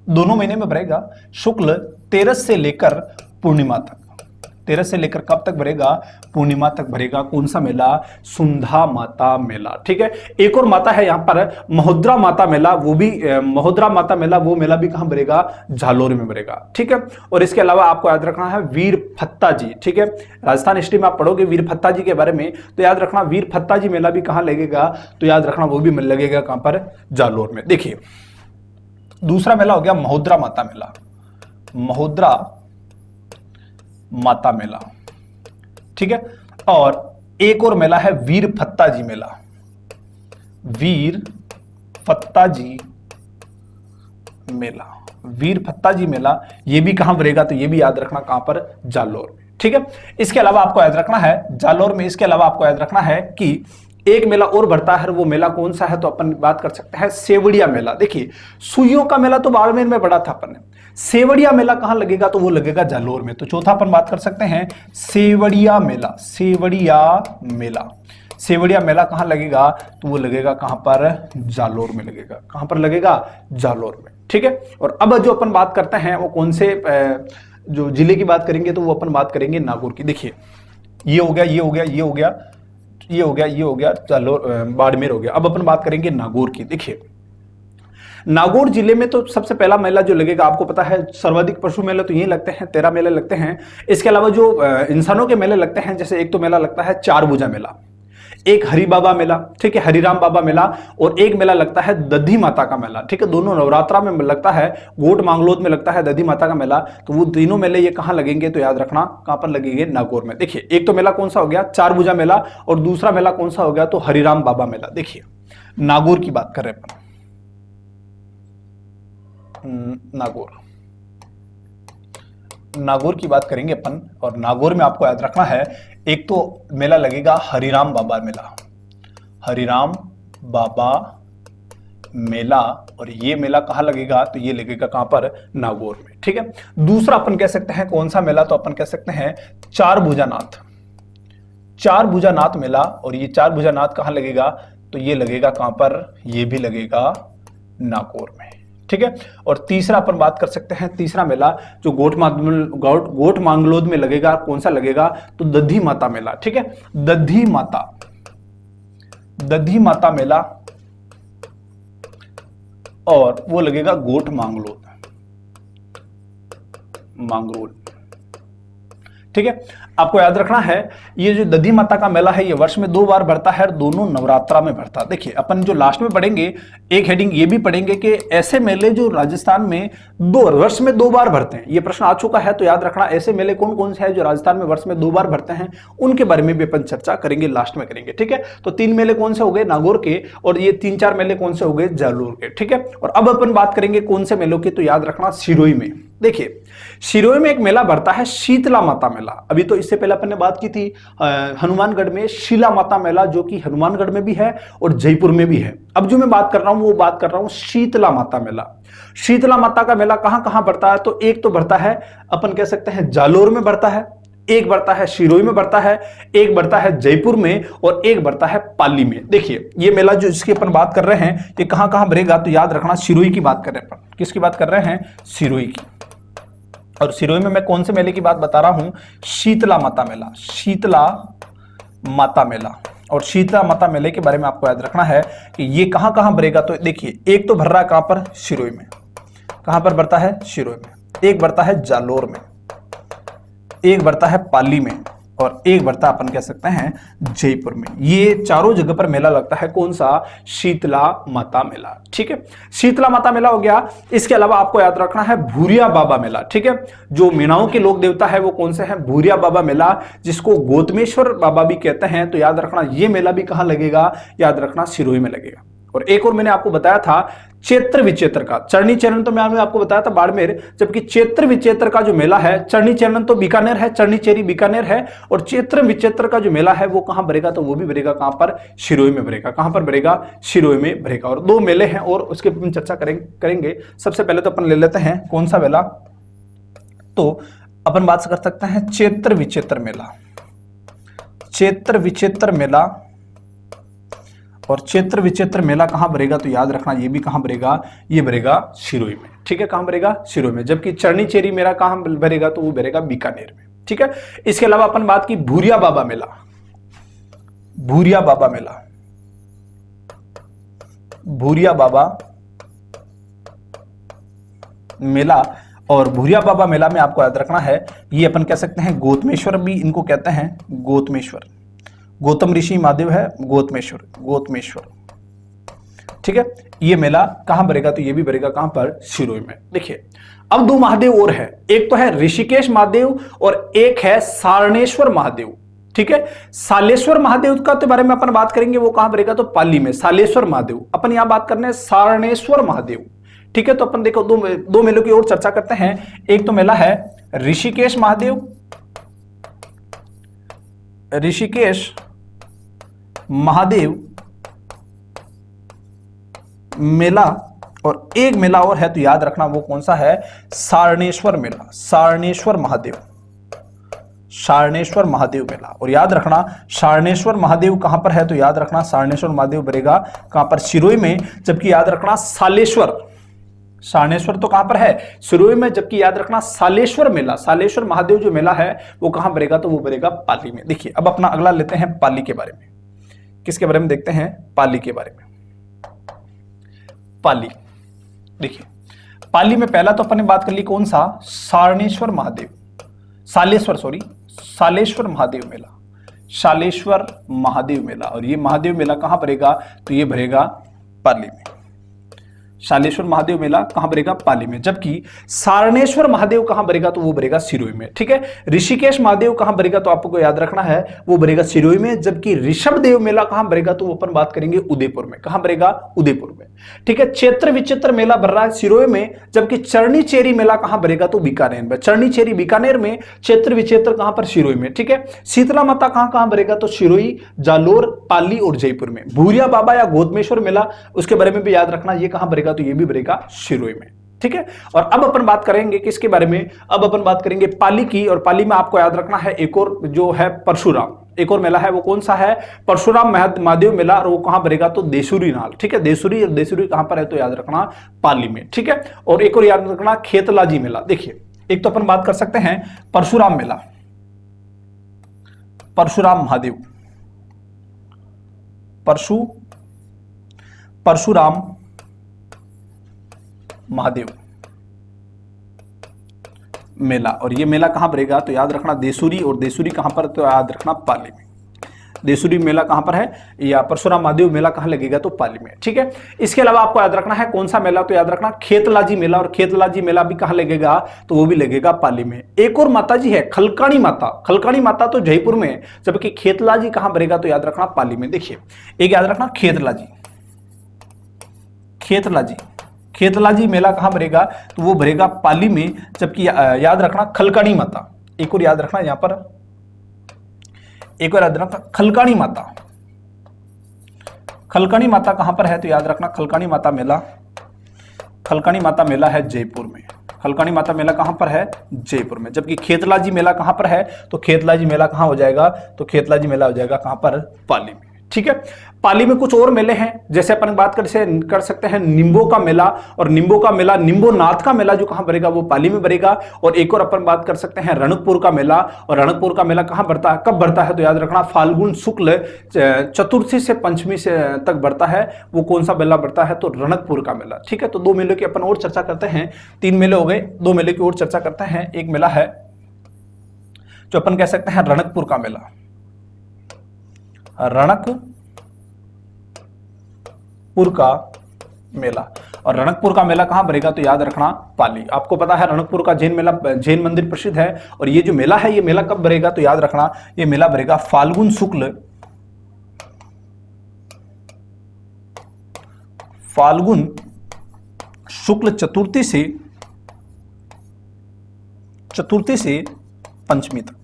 दोनों महीने में भरेगा, शुक्ल 13 से लेकर पूर्णिमा तक। 13 से लेकर कब तक भरेगा, पूर्णिमा तक भरेगा। कौन सा मेला, सुंधा माता मेला। ठीक है, एक और माता है यहां पर महोदरा माता मेला, वो भी महोदरा माता मेला, वो मेला भी कहां भरेगा, जालोर में भरेगा। ठीक है, और इसके अलावा आपको याद रखना है वीर फत्ता जी। ठीक है, राजस्थान हिस्ट्री में आप पढ़ोगे वीर फत्ता जी के बारे में, तो याद रखना वीर फत्ता जी मेला भी कहां लगेगा, तो याद रखना वो भी लगेगा कहां पर, जालोर में। देखिए दूसरा मेला हो गया महोदरा माता मेला, महोदरा माता मेला। ठीक है, और एक और मेला है वीर फत्ता जी मेला, वीर फत्ता जी मेला, वीर फत्ता जी मेला ये भी कहां भरेगा, तो ये भी याद रखना कहां पर, जालोर में। ठीक है, इसके अलावा आपको याद रखना है जालोर में, इसके अलावा आपको याद रखना है कि एक मेला और बढ़ता है, वो मेला कौन सा है, तो अपन बात कर सकते हैं सेवड़िया मेला। देखिए सुइयों का मेला तो बाड़मेर में बढ़ा था अपन ने, सेवड़िया मेला कहां लगेगा, तो वो लगेगा जालोर में। तो चौथा अपन बात कर सकते हैं सेवड़िया मेला, सेवड़िया मेला। सेवड़िया मेला कहां लगेगा, तो वो लगेगा कहां पर, जालोर में लगेगा। कहां पर लगेगा, जालोर में। ठीक है, और अब जो अपन बात करते हैं वो कौन से जो जिले की बात करेंगे, तो वो अपन बात करेंगे नागौर की। देखिए ये हो गया, ये हो गया, ये हो गया, ये हो गया, ये हो गया, जालोर बाड़मेर हो गया। अब अपन बात करेंगे नागौर की। देखिए नागौर जिले में तो सबसे पहला मेला जो लगेगा, आपको पता है सर्वाधिक पशु मेले तो यही लगते हैं, 13 मेले लगते हैं। इसके अलावा जो इंसानों के मेले लगते हैं, जैसे एक तो मेला लगता है चार भुजा मेला, एक हरि बाबा मेला, ठीक है, हरिराम बाबा मेला, और एक मेला लगता है दधी माता का मेला, ठीक है। दोनों नवरात्रा में लगता है, गोट मांगलोद में लगता है दधी माता का मेला। तो वो तीनों मेले ये कहां लगेंगे, तो याद रखना कहां पर लगेंगे, नागौर में। देखिए एक तो मेला कौन सा हो गया, चार भुजा मेला, और दूसरा मेला कौन सा हो गया, तो हरिराम बाबा मेला। देखिए नागौर की बात कर रहे हैं अपन, नागौर की बात करेंगे अपन। और नागौर में आपको याद रखना है, एक तो मेला लगेगा हरिराम बाबा मेला, हरिराम बाबा मेला, और ये मेला कहां लगेगा, तो ये लगेगा कहां पर, नागौर में, ठीक है। दूसरा अपन कह सकते हैं कौन सा मेला, तो अपन कह सकते हैं चार भुजानाथ, चार भुजानाथ मेला। और ये चार भुजानाथ कहां लगेगा, तो ये लगेगा कहां पर, ये भी लगेगा नागौर में, ठीक है। और तीसरा अपन बात कर सकते हैं, तीसरा मेला जो गोट मांगलोद में लगेगा, कौन सा लगेगा, तो दधी माता मेला, ठीक है। दधी माता मेला, और वो लगेगा गोट मांगरोल, ठीक है। आपको याद रखना है, ये जो दधी माता का मेला है ये वर्ष में 2 बार बढ़ता है, और दोनों नवरात्रा में बढ़ता है। देखिए अपन जो लास्ट में पढ़ेंगे, एक हेडिंग ये भी पढ़ेंगे कि ऐसे मेले जो राजस्थान में वर्ष में 2 बार भरते हैं। ये प्रश्न आ चुका है, तो याद रखना ऐसे मेले कौन कौन से हैं जो राजस्थान में वर्ष में 2 बार भरते हैं, उनके बारे में भी अपन चर्चा करेंगे, लास्ट में करेंगे, ठीक है। तो 3 मेले कौन से हो गए, नागौर के, और ये 3-4 मेले कौन से हो गए, जालोर के, ठीक है। और अब अपन बात करेंगे कौन से मेलों की, तो याद रखना सिरोही में। देखिए सिरोही में एक मेला बढ़ता है शीतला माता मेला। अभी तो इससे पहले अपन ने बात की थी हनुमानगढ़ में शीला माता मेला, जो कि हनुमानगढ़ में भी है और जयपुर में भी है। अब जो मैं बात कर रहा हूं वो बात कर रहा हूं शीतला माता मेला। शीतला माता का मेला कहां कहां बढ़ता है, तो एक तो बढ़ता है अपन कह सकते हैं जालोर में बढ़ता है, एक बढ़ता है सिरोही में बढ़ता है, एक बढ़ता है जयपुर में, और एक बढ़ता है पाली में। देखिए ये मेला जो जिसकी अपन बात कर रहे हैं ये कहां कहां बढ़ेगा, तो याद रखना सिरोही की बात कर रहे हैं अपन। किसकी बात कर रहे हैं, सिरोही की। और सिरोही में मैं कौन से मेले की बात बता रहा हूं, शीतला माता मेला, शीतला माता मेला। और शीतला माता मेले के बारे में आपको याद रखना है कि ये कहां कहां बढ़ेगा, तो देखिए एक तो भर रहा है कहां पर, सिरोही में। कहां पर बढ़ता है, सिरोही में। एक बढ़ता है जालोर में, एक बढ़ता है पाली में, और एक बढ़ता अपन कह सकते हैं जयपुर में। ये चारों जगह पर मेला लगता है, कौन सा, शीतला माता मेला, ठीक है। शीतला माता मेला हो गया। इसके अलावा आपको याद रखना है भूरिया बाबा मेला, ठीक है। जो मीणाओं के लोक देवता है वो कौन से हैं, भूरिया बाबा मेला, जिसको गौतमेश्वर बाबा भी कहते हैं। तो याद रखना ये मेला भी कहां लगेगा, याद रखना सिरोही में लगेगा। और एक और मैंने आपको बताया था चैत्र विचैत्र का, चरणी चरण तो मैंने आपको बताया था बाड़मेर, जबकि चैत्र विचैत्र का जो मेला है, चरणी चरण तो बीकानेर है, चरणी चेरी बीकानेर है, और चैत्र विचैत्र का जो मेला है वो कहां बढ़ेगा, तो वो भी बढ़ेगा कहां पर, सिरोही में बढ़ेगा। कहां पर बढ़ेगा, सिरोही में बढ़ेगा। और 2 मेले हैं और उसके अपन चर्चा करेंगे। सबसे पहले तो अपन ले लेते हैं कौन सा मेला, तो अपन बात कर सकते हैं चैत्र विचैत्र मेला, चैत्र विचैत्र मेला। और चैत्र विचैत्र मेला कहां बढ़ेगा, तो याद रखना ये भी कहां बढ़ेगा, ये बढ़ेगा सिरोही में, ठीक है। कहां बढ़ेगा, सिरोही में। जबकि चरणी चेरी मेला कहां बढ़ेगा, तो वो बढ़ेगा बीकानेर में, ठीक है। इसके अलावा अपन बात की भूरिया बाबा मेला, भूरिया बाबा मेला, भूरिया बाबा मेला। और भूरिया बाबा मेला में आपको याद रखना है ये अपन कह सकते हैं गौतमेश्वर भी इनको कहते हैं, गौतमेश्वर। गौतम ऋषि महादेव है, गौतमेश्वर, ठीक है। ये मेला कहां बढ़ेगा, तो ये भी बढ़ेगा कहां पर, सिरोही में। देखिए अब 2 महादेव और है, एक तो है ऋषिकेश महादेव और एक है सारणेश्वर महादेव, ठीक है। सालेश्वर महादेव का तो बारे में अपन बात करेंगे, वो कहां बढ़ेगा, तो पाली में, सालेश्वर महादेव। अपन यहां बात करने सारणेश्वर महादेव, ठीक है। तो अपन देखो दो मेलों की और चर्चा करते हैं। एक तो मेला है ऋषिकेश महादेव, ऋषिकेश महादेव मेला, और एक मेला और है तो याद रखना वो कौन सा है, सारणेश्वर मेला, सारणेश्वर महादेव, सारणेश्वर महादेव मेला। और याद रखना सारणेश्वर महादेव कहां पर है, तो याद रखना सारणेश्वर महादेव बढ़ेगा कहां पर, सिरोही में। जबकि याद रखना सालेश्वर, सारणेश्वर तो कहां पर है, सिरोही में। जबकि याद रखना सालेश्वर मेला, सालेश्वर महादेव जो मेला है वो कहां बढ़ेगा, तो वो बढ़ेगा पाली में। देखिए अब अपना अगला लेते हैं पाली के बारे में। किसके बारे में देखते हैं, पाली के बारे में। पाली, देखिए पाली में पहला तो अपन ने बात कर ली कौन सा, सारणेश्वर महादेव, सालेश्वर महादेव मेला, शालेश्वर महादेव मेला, और ये महादेव मेला कहां भरेगा, तो ये भरेगा पाली में। शालेश्वर महादेव मेला कहां भरेगा, पाली में। जबकि सारणेश्वर महादेव कहां भरेगा, तो वो भरेगा सिरोही में। ठीक है, ऋषिकेश महादेव कहां भरेगा, तो आपको याद रखना है वो भरेगा सिरोही में। जबकि ऋषभ देव मेला कहां भरेगा, तो वो अपन बात करेंगे उदयपुर में। कहां भरेगा, उदयपुर में। ठीक है, चैत्र विचित्र मेला भर रहा है सिरोही में। जबकि चरनी चेरी मेला कहां भरेगा, तो बीकानेर में। चरनी चेरी बीकानेर में, चैत्र विचित्र कहां पर, सिरोही में। ठीक है, शीतला माता कहां कहां भरेगा, तो सिरोही, जालोर, पाली और जयपुर में। भूरिया बाबा या गोदमेश्वर मेला, उसके बारे में भी याद रखना, ये कहां भरेगा, तो ये भी भरेगा सिरोही में। ठीक है, और अब अपन बात करेंगे किसके बारे में, अब अपन बात करेंगे पाली की। और पाली में आपको याद रखना है एक और जो है परशुराम, एक और मेला है, वो कौन सा है, परशुराम महादेव मेला, और वो कहां भरेगा, तो देसुरी नाल। ठीक है, देसुरी, और देसुरी कहां पर है, तो याद रखना पाली में। ठीक है, और एक और याद रखना खेतलाजी मेला। देखिए, एक तो अपन बात कर सकते हैं परशुराम मेला, परशुराम महादेव, परशुराम महादेव मेला, और ये मेला कहां भरेगा, तो याद रखना देसुरी, और देसुरी कहां पर, तो याद रखना पाली में। देसुरी मेला कहां पर है, या परशुराम महादेव मेला कहां लगेगा, तो पाली में। ठीक है, इसके अलावा आपको याद रखना है कौन सा मेला, तो याद रखना खेतलाजी मेला, और खेतलाजी मेला भी कहां लगेगा, तो वो भी लगेगा पाली में। एक और माता जी है खलकाणी माता, खलकाणी माता तो जयपुर में, जबकि खेतलाजी कहां भरेगा, तो याद रखना पाली में। देखिए, एक याद रखना खेतलाजी, खेतलाजी, खेतलाजी मेला कहां भरेगा, तो वो भरेगा पाली में। जबकि याद रखना खलकाणी माता, एक और याद रखना यहां पर, एक और याद रखना खलकाणी माता, खलकाणी माता कहां पर है, तो याद रखना खलकाणी माता मेला, खलकाणी माता मेला है जयपुर में। खलकाणी माता मेला कहां पर है, जयपुर में। जबकि खेतलाजी मेला कहां पर है, तो खेतलाजी मेला कहां हो जाएगा, तो खेतलाजी मेला हो जाएगा कहां पर, पाली में। ठीक है, पाली में कुछ और मेले हैं, जैसे अपन बात कर सकते हैं निम्बो का मेला, और निम्बो का मेला, निम्बोनाथ का मेला जो कहां भरेगा, वो पाली में भरेगा। और एक और अपन बात कर सकते हैं रणकपुर का मेला, और रणकपुर का मेला कहां भरता है, कब भरता है, तो याद रखना फाल्गुन शुक्ल चतुर्थी से पंचमी से तक भरता है। वो कौन सा मेला भरता है, तो रणकपुर का मेला। ठीक है, तो दो मेले की अपन और चर्चा करते हैं, 3 मेले हो गए, 2 मेले की और चर्चा करते हैं। एक मेला है जो अपन कह सकते हैं रणकपुर का मेला, रणकपुर का मेला, और रणकपुर का मेला कहां भरेगा, तो याद रखना पाली। आपको पता है रणकपुर का जैन मेला, जैन मंदिर प्रसिद्ध है, और ये जो मेला है, ये मेला कब भरेगा, तो याद रखना ये मेला भरेगा फाल्गुन शुक्ल चतुर्थी से पंचमी तक।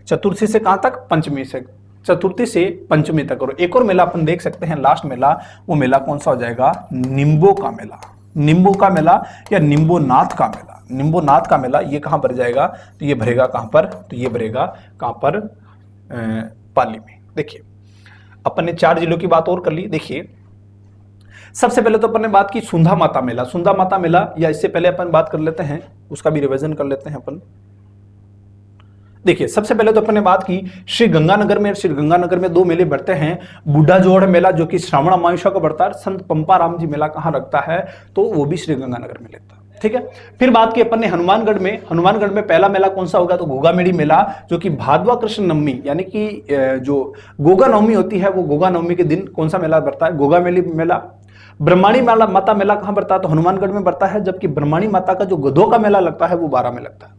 चतुर्थी से कहां तक, पंचमी से, चतुर्थी से पंचमी तक। और एक और मेला अपन देख सकते हैं, लास्ट मेला, वो मेला कौन सा हो जाएगा, निम्बो का मेला, निम्बो का मेला या निम्बोनाथ का मेला। निम्बोनाथ का मेला ये कहां भर जाएगा, तो ये भरेगा कहां पर, तो ये भरेगा कहां पर, पाली में। देखिए, अपन ने 4 जिलों की बात और कर ली। देखिए, सबसे पहले तो अपन ने बात की सुंधा माता मेला, सुंधा माता मेला, या इससे पहले अपन बात कर लेते हैं, उसका भी रिवीजन कर लेते हैं अपन। देखिए, सबसे पहले तो अपन ने बात की श्री गंगानगर में, श्री गंगानगर में 2 मेले बढ़ते हैं। बूढ़ा जोड़ मेला जो कि श्रावण अमावस्या को बढ़ता है, संत पंपाराम जी मेला कहां लगता है, तो वो भी श्री गंगानगर में लगता है। ठीक है, फिर बात की अपन ने हनुमानगढ़ में, हनुमानगढ़ में पहला मेला कौन सा होगा, तो गोगा मेड़ी मेला, जो कि भादवा कृष्ण नवमी यानी कि जो गोगा नवमी होती है, वो गोगा नवमी के दिन कौन सा मेला बढ़ता है, गोगा मेली मेला। ब्रह्माणी माता मेला कहां बढ़ता है, तो हनुमानगढ़ में बढ़ता है। जबकि ब्रह्माणी माता का जो गधों का मेला लगता है, वो 12 में लगता है।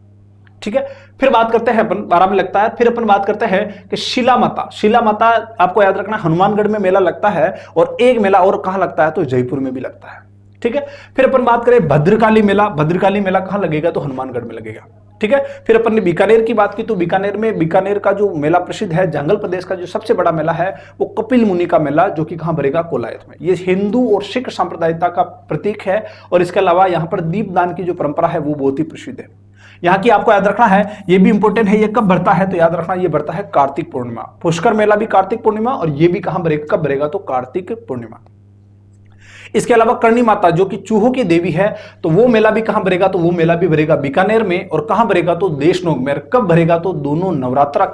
ठीक है, फिर बात करते हैं अपन, 12 में लगता है। फिर अपन बात करते हैं कि शिला माता, शिला माता आपको याद रखना हनुमानगढ़ में मेला लगता है, और एक मेला और कहां लगता है, तो जयपुर में भी लगता है। ठीक है, फिर अपन बात करें भद्रकाली मेला, भद्रकाली मेला कहां लगेगा, तो हनुमानगढ़ में लगेगा। ठीक है, फिर अपन ने बीकानेर की बात की, तो बीकानेर में, बीकानेर का जो मेला प्रसिद्ध है, जंगल प्रदेश का जो सबसे बड़ा मेला है, वो कपिल मुनि का मेला, जो कि कहां भरेगा, कोलायत में। ये हिंदू और सिख सांप्रदायिकता का प्रतीक है, और इसके अलावा यहां पर दीपदान की जो परंपरा है, वो बहुत ही प्रसिद्ध है। यहां की आपको याद रखना है, ये भी इंपॉर्टेंट है, ये कब भरता है, तो याद रखना ये भरता है कार्तिक पूर्णिमा। पुष्कर मेला भी कार्तिक पूर्णिमा, और ये भी कहां भरेगा, कब भरेगा, तो कार्तिक पूर्णिमा। इसके अलावा करणी माता जो कि चूहों की देवी है, तो वो मेला भी कहां भरेगा, तो वो मेला भी भरेगा बीकानेर में। और कहां भरेगा, तो देशनोक में। कब भरेगा, तो दोनों नवरात्रा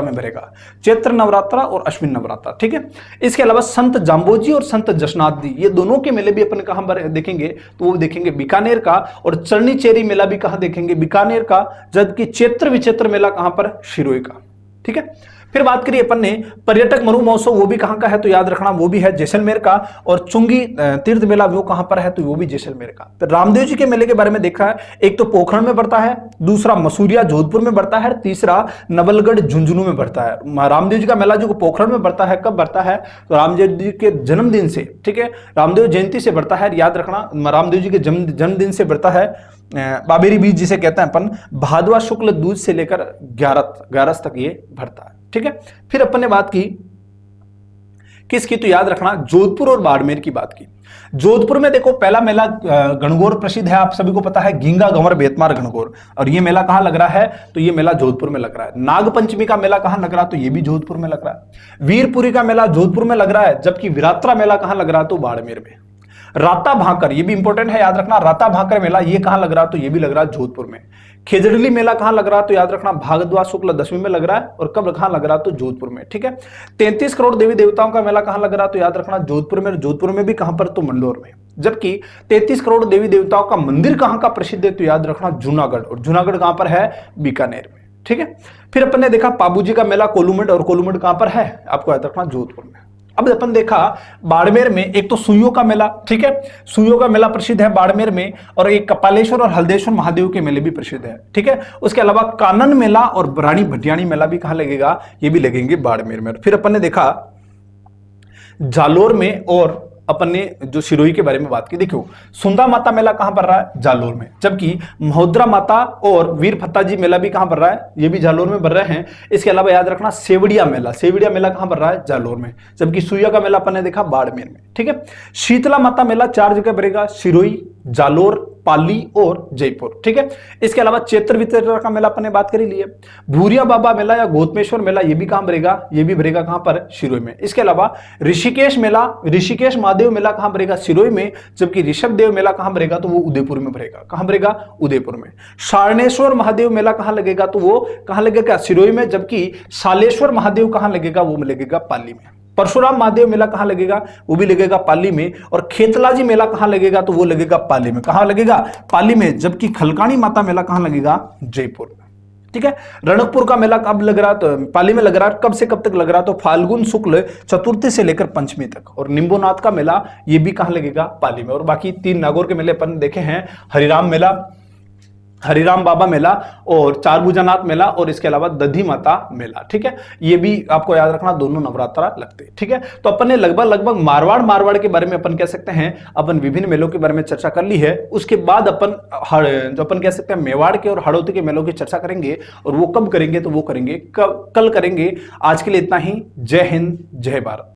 में भरेगा, चैत्र नवरात्रा और अश्विन नवरात्रा। ठीक है, इसके अलावा संत जाम्बोजी और संत जशनाथ जी, ये दोनों के मेले भी अपन कहां देखेंगे, तो वो देखेंगे बीकानेर का। और चरनी चेरी मेला भी कहां देखेंगे, बीकानेर का। जबकि चैत्र विचित्र मेला कहां पर, सिरोही का। ठीक है। फिर बात करिए अपन ने पर्यटक मरु महोत्सव, वो भी कहां का है तो याद रखना वो भी है जैसलमेर का। और चुंगी तीर्थ मेला वो कहां पर है तो वो भी जैसलमेर का। फिर रामदेव जी के मेले के बारे में देखा है, एक तो पोखरण में पड़ता है, दूसरा मसूरिया जोधपुर में पड़ता है, तीसरा नवलगढ़ झुंझुनू में पड़ता है। रामदेव जी का मेला जो पोखरण में पड़ता है कब पड़ता है तो रामदेव जी के जन्मदिन से, ठीक है, रामदेव जयंती से बढ़ता है, याद रखना रामदेव जी के जन्मदिन से बढ़ता है। बाबेरी बीज जिसे कहते हैं अपन, भादवा शुक्ल दूज से लेकर 11 तक ये भरता है, ठीक है। फिर अपन ने बात की किसकी तो याद रखना जोधपुर और बाड़मेर की बात की। जोधपुर में देखो पहला मेला गणगौर प्रसिद्ध है, आप सभी को पता है, गींगा गंवर बेतमार गणगौर। और ये मेला कहां लग रहा है तो ये मेला जोधपुर में लग रहा है। नागपंचमी का मेला कहां लग रहा है तो ये भी जोधपुर में लग रहा है। वीरपुरी का मेला जोधपुर में लग रहा है, जबकि विरात्रा मेला कहां लग रहा है तो बाड़मेर में। राता भाकर, ये भी इंपॉर्टेंट है, याद रखना, राता भाकर मेला ये कहां लग रहा है तो ये भी लग रहा है जोधपुर में। खेजड़ली मेला कहां लग रहा है तो याद रखना भागद्वाज शुक्ल दशमी में लग रहा है, और कब कहां लग रहा है तो जोधपुर में, ठीक है। 33 करोड़ देवी देवताओं का मेला कहां लग रहा है तो याद रखना जोधपुर में। जोधपुर में भी कहां पर तो मंडोर में। जबकि 33 करोड़ देवी देवताओं का मंदिर कहां का प्रसिद्ध है तो याद रखना जूनागढ़, और जूनागढ़ कहां पर है बीकानेर में, ठीक है। फिर अपन ने देखा पाबूजी का मेला कोलूमंड, और कोलूमंड कहां पर है आपको याद रखना जोधपुर में। अब अपन देखा बाड़मेर में एक तो सुइयों का मेला, ठीक है, सुइयों का मेला प्रसिद्ध है बाड़मेर में, और एक कपालेश्वर और हल्देश्वर महादेव के मेले भी प्रसिद्ध है, ठीक है। उसके अलावा कानन मेला और रानी भटियाणी मेला भी कहां लगेगा, ये भी लगेंगे बाड़मेर में। फिर अपन ने देखा जालोर में, और अपन ने जो सिरोही के बारे में बात की, देखो सुंदा माता मेला कहां पर रहा है जालोर में, जबकि महोदरा माता और वीर फत्ता जी मेला भी कहां पर रहा है, ये भी जालोर में भर रहे हैं। इसके अलावा याद रखना सेवड़िया मेला कहां पर रहा है जालोर में, जबकि सुइया का मेला अपन ने देखा बाड़मेर में, ठीक है। शीतला माता मेला 4 जगह भरेगा, सिरोही, जालोर, पाली और जयपुर, ठीक है। इसके अलावा चैत्र वितरण का मेला अपन ने बात करी ली है। भूरिया बाबा मेला या गौतमेश्वर मेला ये भी कहां भरेगा, ये भी भरेगा कहां पर सिरोही में। इसके अलावा ऋषिकेश महादेव मेला कहां भरेगा सिरोही में, जबकि ऋषभ देव मेला कहां भरेगा तो वो उदयपुर में भरेगा, कहां भरेगा उदयपुर में। सारणेश्वर महादेव मेला कहां लगेगा तो वो कहां लगेगा सिरोही में, जबकि सालेश्वर महादेव कहां लगेगा वो लगेगा पाली में। परशुराम महादेव मेला कहां लगेगा वो भी लगेगा पाली में। और खेतलाजी मेला कहां लगेगा तो वो लगेगा पाली में, कहां लगेगा पाली में। जबकि खलकाणी माता मेला कहां लगेगा जयपुर में, ठीक है। रणकपुर का मेला कब लग रहा तो पाली में लग रहा है, कब से कब तक लग रहा तो फाल्गुन शुक्ल चतुर्थी से लेकर पंचमी तक। और निंबोनाथ का मेला ये भी कहां लगेगा पाली में। और बाकी 3 नागौर के मेले अपन देखे हैं, हरिराम मेला, हरिराम बाबा मेला और चारभुजानाथ मेला, और इसके अलावा दधी माता मेला, ठीक है। ये भी आपको याद रखना दोनों नवरात्रा लगते हैं, ठीक है। तो अपन ने लगभग मारवाड़ के बारे में अपन कह सकते हैं अपन विभिन्न मेलों के बारे में चर्चा कर ली है। उसके बाद अपन जो अपन कह सकते हैं मेवाड़ के और हड़ौती के मेलों की चर्चा करेंगे, और वो कब करेंगे तो वो करेंगे कल करेंगे। आज के लिए इतना ही। जय हिंद, जय भारत।